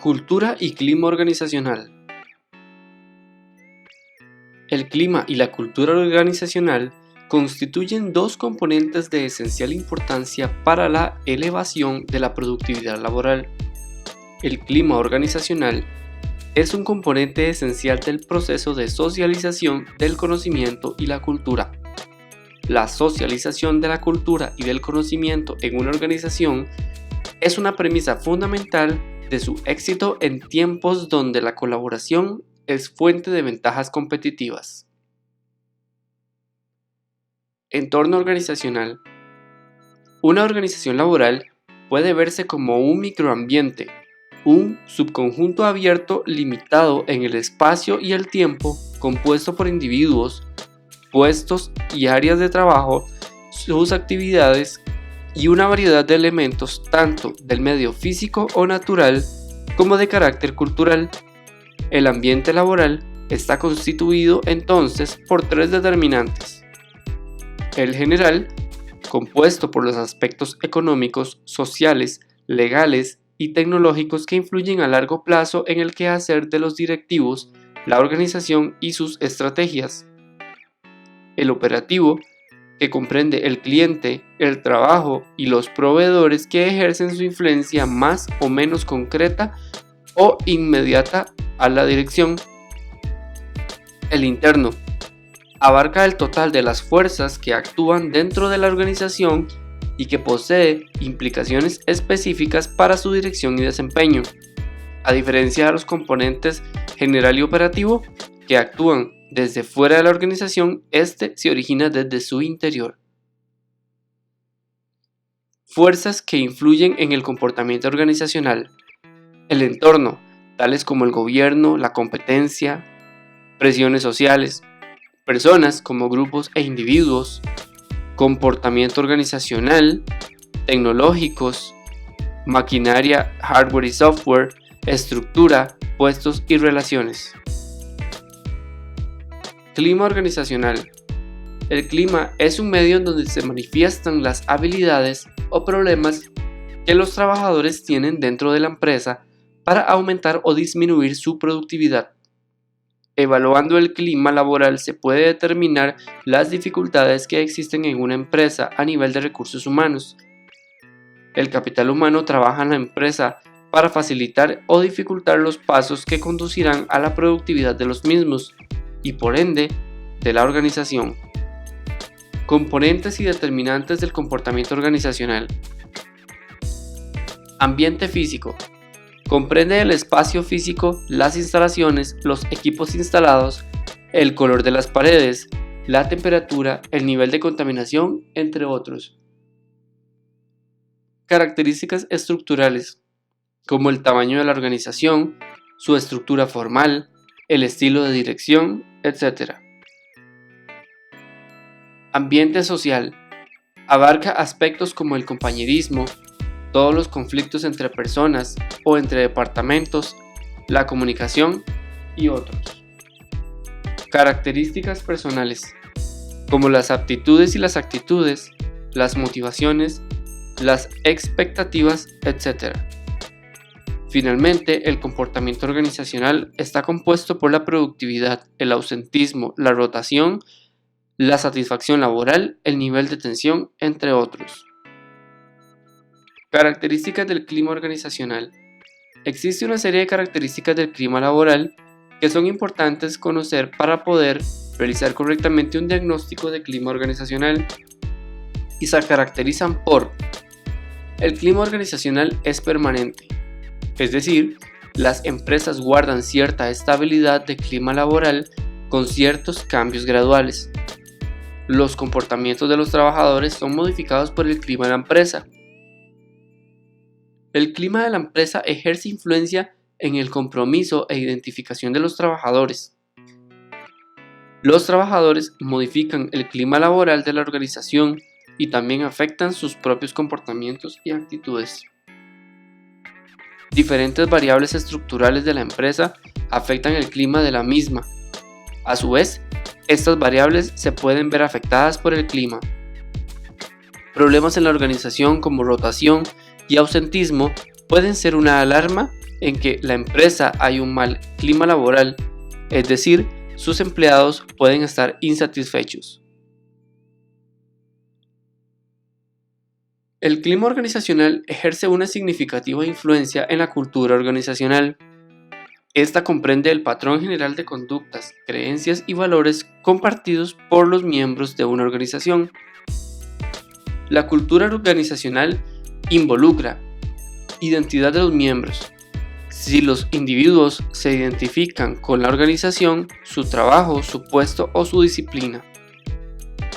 Cultura y clima organizacional. El clima y la cultura organizacional constituyen dos componentes de esencial importancia para la elevación de la productividad laboral. El clima organizacional es un componente esencial del proceso de socialización del conocimiento y la cultura. La socialización de la cultura y del conocimiento en una organización es una premisa fundamental de su éxito en tiempos donde la colaboración es fuente de ventajas competitivas. Entorno organizacional. Una organización laboral puede verse como un microambiente, un subconjunto abierto limitado en el espacio y el tiempo, compuesto por individuos, puestos y áreas de trabajo, sus actividades y una variedad de elementos tanto del medio físico o natural como de carácter cultural. El ambiente laboral está constituido entonces por tres determinantes: el general, compuesto por los aspectos económicos, sociales, legales y tecnológicos que influyen a largo plazo en el quehacer de los directivos, la organización y sus estrategias; el operativo, que comprende el cliente, el trabajo y los proveedores que ejercen su influencia más o menos concreta o inmediata a la dirección; el interno, abarca el total de las fuerzas que actúan dentro de la organización y que posee implicaciones específicas para su dirección y desempeño, a diferencia de los componentes general y operativo que actúan desde fuera de la organización. Este se origina desde su interior. Fuerzas que influyen en el comportamiento organizacional. El entorno, tales como el gobierno, la competencia, presiones sociales, personas como grupos e individuos, comportamiento organizacional, tecnológicos, maquinaria, hardware y software, estructura, puestos y relaciones. Clima organizacional. El clima es un medio en donde se manifiestan las habilidades o problemas que los trabajadores tienen dentro de la empresa para aumentar o disminuir su productividad. Evaluando el clima laboral se puede determinar las dificultades que existen en una empresa a nivel de recursos humanos. El capital humano trabaja en la empresa para facilitar o dificultar los pasos que conducirán a la productividad de los mismos y por ende de la organización. Componentes y determinantes del comportamiento organizacional. Ambiente físico. Comprende el espacio físico, las instalaciones, los equipos instalados, el color de las paredes, la temperatura, el nivel de contaminación, entre otros. Características estructurales, como el tamaño de la organización, su estructura formal, el estilo de dirección, etc. Ambiente social. Abarca aspectos como el compañerismo, todos los conflictos entre personas o entre departamentos, la comunicación y otros. Características personales, como las aptitudes y las actitudes, las motivaciones, las expectativas, etc. Finalmente, el comportamiento organizacional está compuesto por la productividad, el ausentismo, la rotación, la satisfacción laboral, el nivel de tensión, entre otros. Características del clima organizacional. Existe una serie de características del clima laboral que son importantes conocer para poder realizar correctamente un diagnóstico de clima organizacional y se caracterizan por: el clima organizacional es permanente, es decir, las empresas guardan cierta estabilidad de clima laboral con ciertos cambios graduales. Los comportamientos de los trabajadores son modificados por el clima de la empresa. El clima de la empresa ejerce influencia en el compromiso e identificación de los trabajadores. Los trabajadores modifican el clima laboral de la organización y también afectan sus propios comportamientos y actitudes. Diferentes variables estructurales de la empresa afectan el clima de la misma. A su vez, estas variables se pueden ver afectadas por el clima. Problemas en la organización como rotación y ausentismo pueden ser una alarma en que la empresa hay un mal clima laboral, es decir, sus empleados pueden estar insatisfechos. El clima organizacional ejerce una significativa influencia en la cultura organizacional. Esta comprende el patrón general de conductas, creencias y valores compartidos por los miembros de una organización. La cultura organizacional involucra identidad de los miembros. Si los individuos se identifican con la organización, su trabajo, su puesto o su disciplina.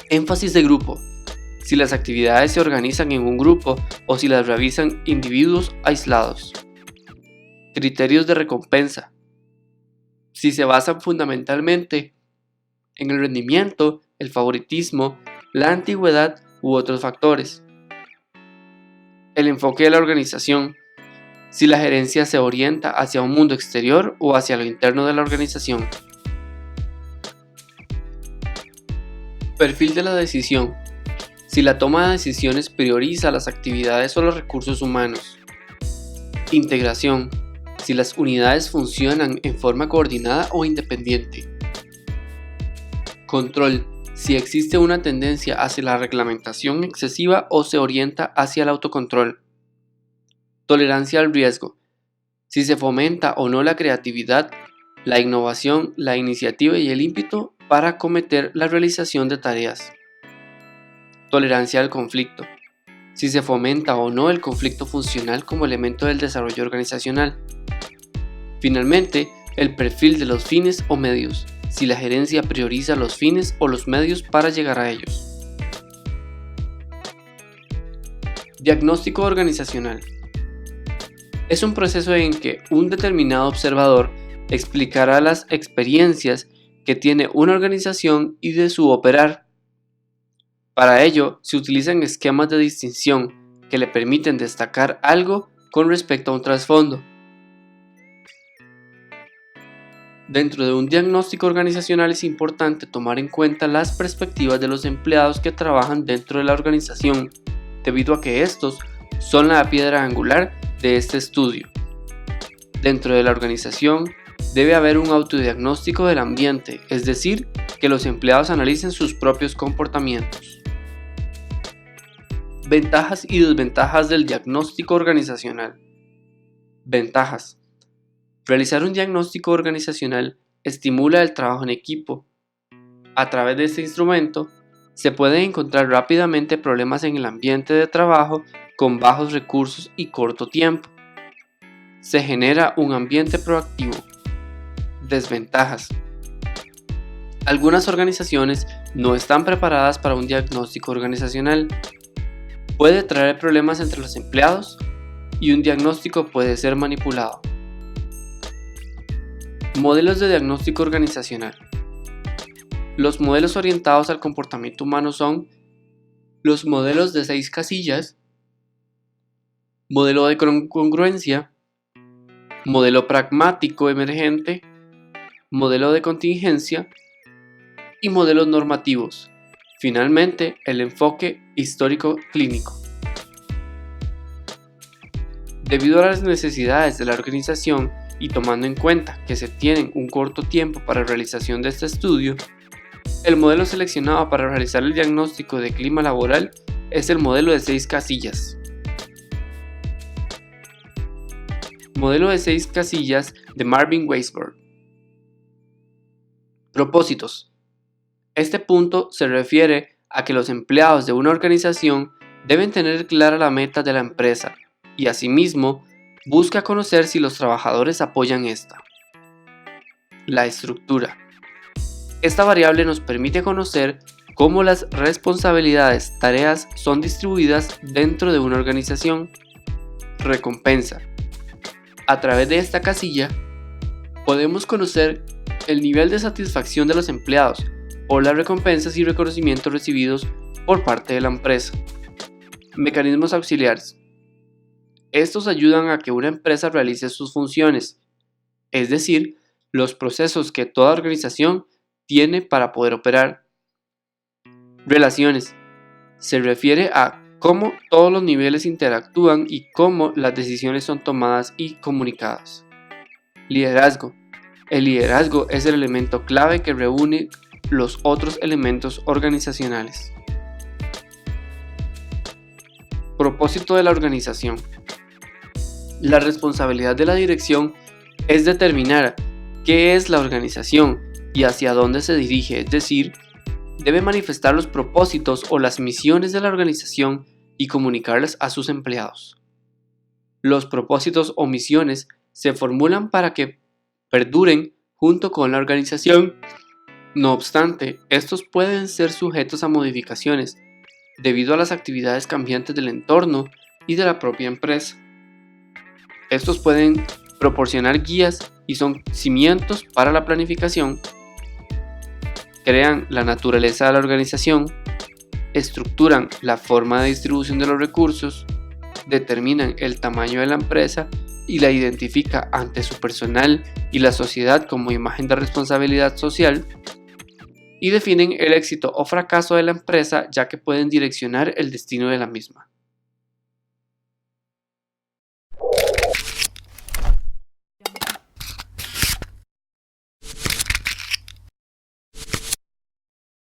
Énfasis de grupo. Si las actividades se organizan en un grupo o si las realizan individuos aislados. Criterios de recompensa. Si se basan fundamentalmente en el rendimiento, el favoritismo, la antigüedad u otros factores. El enfoque de la organización. Si la gerencia se orienta hacia un mundo exterior o hacia lo interno de la organización. Perfil de la decisión. Si la toma de decisiones prioriza las actividades o los recursos humanos. Integración. Si las unidades funcionan en forma coordinada o independiente. Control. Si existe una tendencia hacia la reglamentación excesiva o se orienta hacia el autocontrol. Tolerancia al riesgo. Si se fomenta o no la creatividad, la innovación, la iniciativa y el ímpetu para acometer la realización de tareas. Tolerancia al conflicto. Si se fomenta o no el conflicto funcional como elemento del desarrollo organizacional. Finalmente, el perfil de los fines o medios. Si la gerencia prioriza los fines o los medios para llegar a ellos. Diagnóstico organizacional. Es un proceso en que un determinado observador explicará las experiencias que tiene una organización y de su operar. Para ello, se utilizan esquemas de distinción que le permiten destacar algo con respecto a un trasfondo. Dentro de un diagnóstico organizacional es importante tomar en cuenta las perspectivas de los empleados que trabajan dentro de la organización, debido a que estos son la piedra angular de este estudio. Dentro de la organización debe haber un autodiagnóstico del ambiente, es decir, que los empleados analicen sus propios comportamientos. Ventajas y desventajas del diagnóstico organizacional. Ventajas. Realizar un diagnóstico organizacional estimula el trabajo en equipo. A través de este instrumento, se pueden encontrar rápidamente problemas en el ambiente de trabajo con bajos recursos y corto tiempo. Se genera un ambiente proactivo. Desventajas. Algunas organizaciones no están preparadas para un diagnóstico organizacional. Puede traer problemas entre los empleados y un diagnóstico puede ser manipulado. Modelos de diagnóstico organizacional. Los modelos orientados al comportamiento humano son los modelos de 6 casillas, modelo de congruencia, modelo pragmático emergente, modelo de contingencia y modelos normativos. Finalmente, el enfoque histórico clínico. Debido a las necesidades de la organización y tomando en cuenta que se tiene un corto tiempo para la realización de este estudio, el modelo seleccionado para realizar el diagnóstico de clima laboral es el modelo de 6 casillas. Modelo de 6 casillas de Marvin Weisberg. Propósitos. Este punto se refiere a que los empleados de una organización deben tener clara la meta de la empresa y asimismo busca conocer si los trabajadores apoyan esta. La estructura. Esta variable nos permite conocer cómo las responsabilidades, tareas son distribuidas dentro de una organización. Recompensa. A través de esta casilla podemos conocer el nivel de satisfacción de los empleados por las recompensas y reconocimientos recibidos por parte de la empresa. Mecanismos auxiliares. Estos ayudan a que una empresa realice sus funciones, es decir, los procesos que toda organización tiene para poder operar. Relaciones. Se refiere a cómo todos los niveles interactúan y cómo las decisiones son tomadas y comunicadas. Liderazgo. El liderazgo es el elemento clave que reúne los otros elementos organizacionales. Propósito de la organización. La responsabilidad de la dirección es determinar qué es la organización y hacia dónde se dirige, es decir, debe manifestar los propósitos o las misiones de la organización y comunicarlas a sus empleados. Los propósitos o misiones se formulan para que perduren junto con la organización. No obstante, estos pueden ser sujetos a modificaciones debido a las actividades cambiantes del entorno y de la propia empresa. Estos pueden proporcionar guías y son cimientos para la planificación, crean la naturaleza de la organización, estructuran la forma de distribución de los recursos, determinan el tamaño de la empresa y la identifica ante su personal y la sociedad como imagen de responsabilidad social, y definen el éxito o fracaso de la empresa, ya que pueden direccionar el destino de la misma.